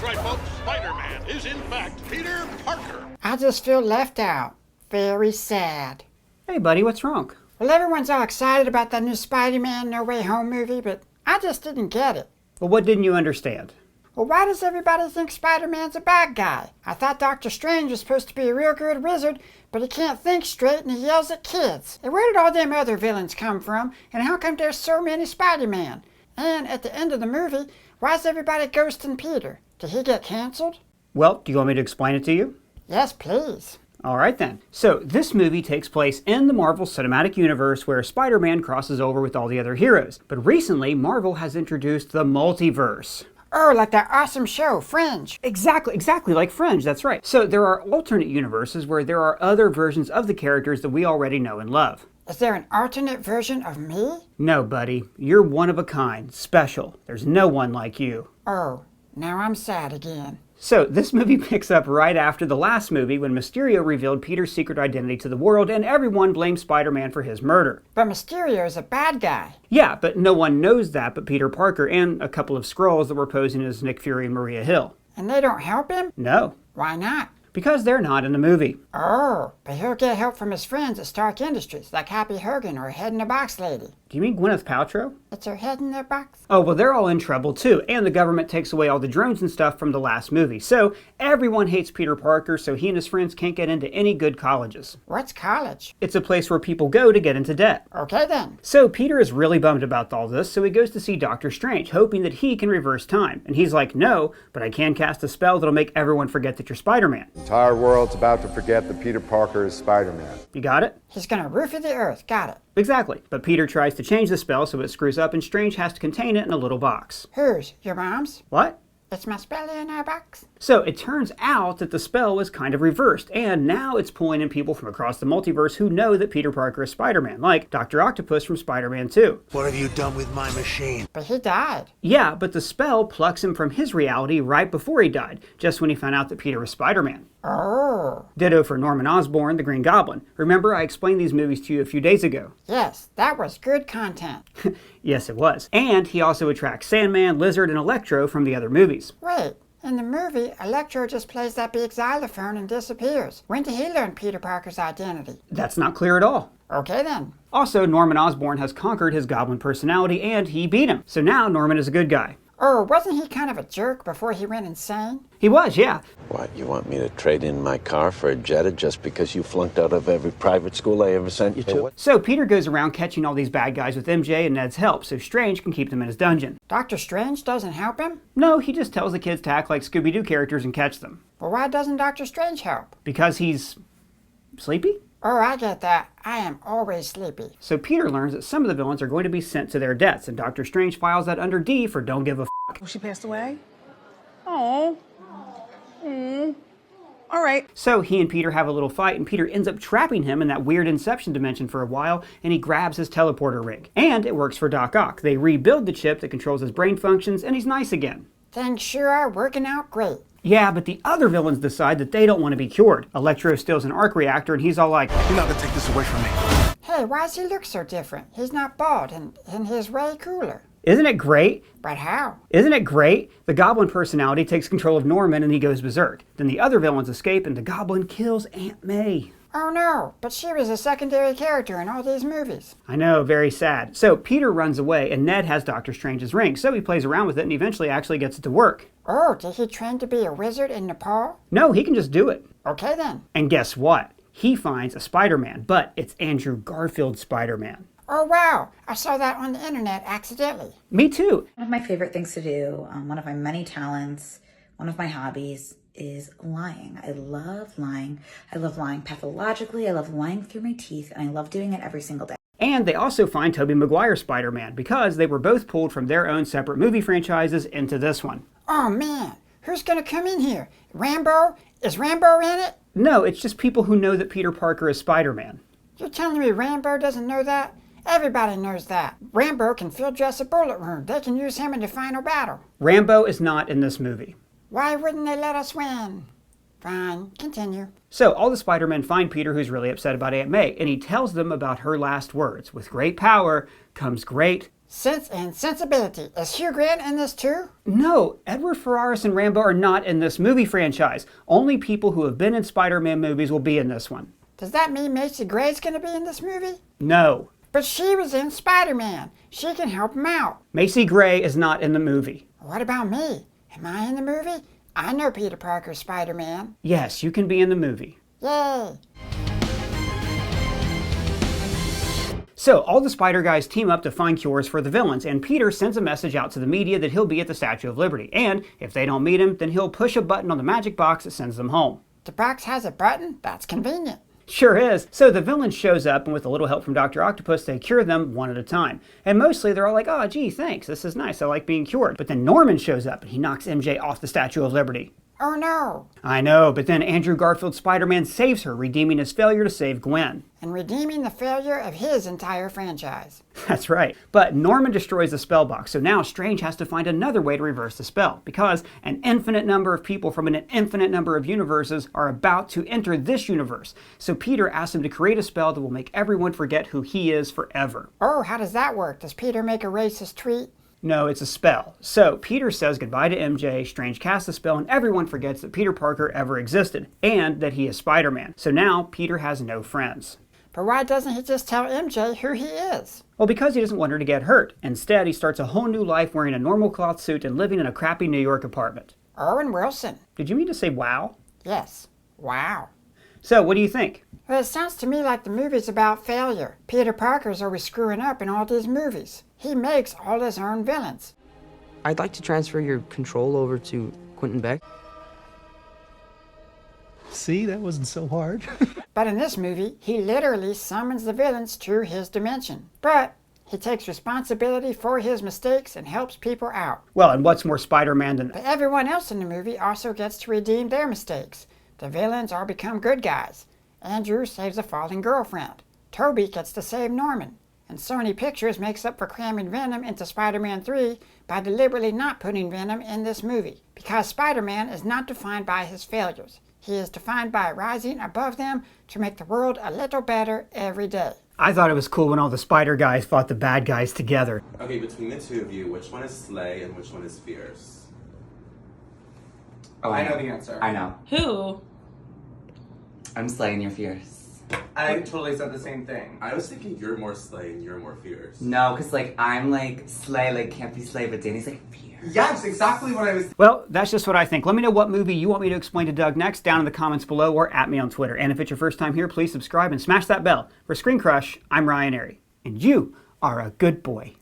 right, folks. Spider-Man is, in fact, Peter Parker. I just feel left out. Very sad. Hey, buddy, what's wrong? Well, everyone's all excited about that new Spider-Man No Way Home movie, but I just didn't get it. Well, what didn't you understand? Well, why does everybody think Spider-Man's a bad guy? I thought Doctor Strange was supposed to be a real good wizard, but he can't think straight and he yells at kids. And where did all them other villains come from? And how come there's so many Spider-Man? And at the end of the movie, why is everybody ghosting Peter? Did he get canceled? Well, do you want me to explain it to you? Yes, please. All right then. So this movie takes place in the Marvel Cinematic Universe where Spider-Man crosses over with all the other heroes. But recently, Marvel has introduced the Multiverse. Oh, like that awesome show, Fringe. Exactly like Fringe, that's right. So there are alternate universes where there are other versions of the characters that we already know and love. Is there an alternate version of me? No, buddy. You're one of a kind, special. There's no one like you. Oh, now I'm sad again. So, this movie picks up right after the last movie when Mysterio revealed Peter's secret identity to the world and everyone blamed Spider-Man for his murder. But Mysterio is a bad guy. Yeah, but no one knows that but Peter Parker and a couple of Skrulls that were posing as Nick Fury and Maria Hill. And they don't help him? No. Why not? Because they're not in the movie. Oh, but he'll get help from his friends at Stark Industries, like Happy Hogan or Head in a Box Lady. Do you mean Gwyneth Paltrow? It's her head in their box? Oh, well, they're all in trouble too, and the government takes away all the drones and stuff from the last movie. So, everyone hates Peter Parker, so he and his friends can't get into any good colleges. What's college? It's a place where people go to get into debt. Okay then. So, Peter is really bummed about all this, so he goes to see Doctor Strange, hoping that he can reverse time. And he's like, no, but I can cast a spell that'll make everyone forget that you're Spider-Man. The entire world's about to forget that Peter Parker is Spider-Man. You got it? He's gonna roofie the earth, got it. Exactly. But Peter tries to change the spell so it screws up and Strange has to contain it in a little box. Whose? Your mom's? What? It's my spell in our box? So it turns out that the spell was kind of reversed, and now it's pulling in people from across the multiverse who know that Peter Parker is Spider-Man, like Dr. Octopus from Spider-Man 2. What have you done with my machine? But he died. Yeah, but the spell plucks him from his reality right before he died, just when he found out that Peter was Spider-Man. Oh. Ditto for Norman Osborn, the Green Goblin. Remember, I explained these movies to you a few days ago. Yes, that was good content. Yes, it was. And he also attracts Sandman, Lizard, and Electro from the other movies. Wait, in the movie, Electro just plays that big xylophone and disappears. When did he learn Peter Parker's identity? That's not clear at all. Okay then. Also, Norman Osborn has conquered his goblin personality and he beat him. So now Norman is a good guy. Oh, wasn't he kind of a jerk before he went insane? He was, yeah. What, you want me to trade in my car for a Jetta just because you flunked out of every private school I ever sent you to? So Peter goes around catching all these bad guys with MJ and Ned's help so Strange can keep them in his dungeon. Doctor Strange doesn't help him? No, he just tells the kids to act like Scooby-Doo characters and catch them. Well, why doesn't Doctor Strange help? Because he's sleepy? Oh, I get that. I am always sleepy. So Peter learns that some of the villains are going to be sent to their deaths, and Doctor Strange files that under D for don't give a f***. Oh, she passed away? Oh. All right. So he and Peter have a little fight, and Peter ends up trapping him in that weird Inception dimension for a while, and he grabs his teleporter rig. And it works for Doc Ock. They rebuild the chip that controls his brain functions, and he's nice again. Things sure are working out great. Yeah, but the other villains decide that they don't want to be cured. Electro steals an arc reactor, and he's all like, You're not gonna take this away from me. Hey, why does he look so different? He's not bald, and he's way cooler. isn't it great? But how? Isn't it great? The Goblin personality takes control of Norman and he goes berserk. Then the other villains escape and the Goblin kills Aunt May. Oh no, but she was a secondary character in all these movies. I know, very sad. So Peter runs away and Ned has Doctor Strange's ring, so he plays around with it and eventually actually gets it to work. Oh, did he train to be a wizard in Nepal? No, he can just do it. Okay then. And guess what? He finds a Spider-Man, but it's Andrew Garfield's Spider-Man. Oh wow, I saw that on the internet accidentally. Me too. One of my favorite things to do, one of my many talents, one of my hobbies is lying. I love lying. I love lying pathologically. I love lying through my teeth, and I love doing it every single day. And they also find Toby Maguire Spider-Man because they were both pulled from their own separate movie franchises into this one. Oh man, who's gonna come in here? Rambo? Is Rambo in it? No, it's just people who know that Peter Parker is Spider-Man. You're telling me Rambo doesn't know that? Everybody knows that. Rambo can field dress a bullet wound. They can use him in the final battle. Rambo is not in this movie. Why wouldn't they let us win? Fine, continue. So all the Spider-Men find Peter, who's really upset about Aunt May, and he tells them about her last words. With great power comes great Sense and Sensibility. Is Hugh Grant in this too? No, Edward Ferraris and Rambo are not in this movie franchise. Only people who have been in Spider-Man movies will be in this one. Does that mean Macy Gray's gonna be in this movie? No. But she was in Spider-Man. She can help him out. Macy Gray is not in the movie. What about me? Am I in the movie? I know Peter Parker's Spider-Man. Yes, you can be in the movie. Yay! So, all the Spider Guys team up to find cures for the villains, and Peter sends a message out to the media that he'll be at the Statue of Liberty, and if they don't meet him, then he'll push a button on the magic box that sends them home. The box has a button? That's convenient. Sure is. So the villain shows up, and with a little help from Dr. Octopus, they cure them one at a time. And mostly they're all like, oh, gee, thanks, this is nice, I like being cured. But then Norman shows up, and he knocks MJ off the Statue of Liberty. Oh no! I know, but then Andrew Garfield's Spider-Man saves her, redeeming his failure to save Gwen. And redeeming the failure of his entire franchise. That's right. But Norman destroys the spell box, so now Strange has to find another way to reverse the spell, because an infinite number of people from an infinite number of universes are about to enter this universe. So Peter asks him to create a spell that will make everyone forget who he is forever. Oh, how does that work? Does Peter make a racist tweet? No, it's a spell. So Peter says goodbye to MJ, Strange casts the spell, and everyone forgets that Peter Parker ever existed, and that he is Spider-Man. So now Peter has no friends. But why doesn't he just tell MJ who he is? Well, because he doesn't want her to get hurt. Instead, he starts a whole new life wearing a normal cloth suit and living in a crappy New York apartment. Owen Wilson. Did you mean to say wow? Yes. Wow. So, what do you think? Well, it sounds to me like the movie's about failure. Peter Parker's always screwing up in all these movies. He makes all his own villains. I'd like to transfer your control over to Quentin Beck. See, that wasn't so hard. But in this movie, he literally summons the villains to his dimension. But he takes responsibility for his mistakes and helps people out. Well, and what's more Spider-Man than But everyone else in the movie also gets to redeem their mistakes. The villains all become good guys. Andrew saves a fallen girlfriend. Toby gets to save Norman. And Sony Pictures makes up for cramming Venom into Spider-Man 3 by deliberately not putting Venom in this movie. Because Spider-Man is not defined by his failures. He is defined by rising above them to make the world a little better every day. I thought it was cool when all the Spider Guys fought the bad guys together. Okay, between the two of you, which one is Slay and which one is Fierce? Oh, I know the answer. I know. Who? I'm Slay and you're Fierce. I totally said the same thing. I was thinking you're more Slay and you're more Fierce. No, because like I'm like Slay, like can't be Slay, but Danny's like Fierce. Yes, exactly what I was. Well, that's just what I think. Let me know what movie you want me to explain to Doug next down in the comments below or at me on Twitter. And if it's your first time here, please subscribe and smash that bell. For ScreenCrush, I'm Ryan Airy. And you are a good boy.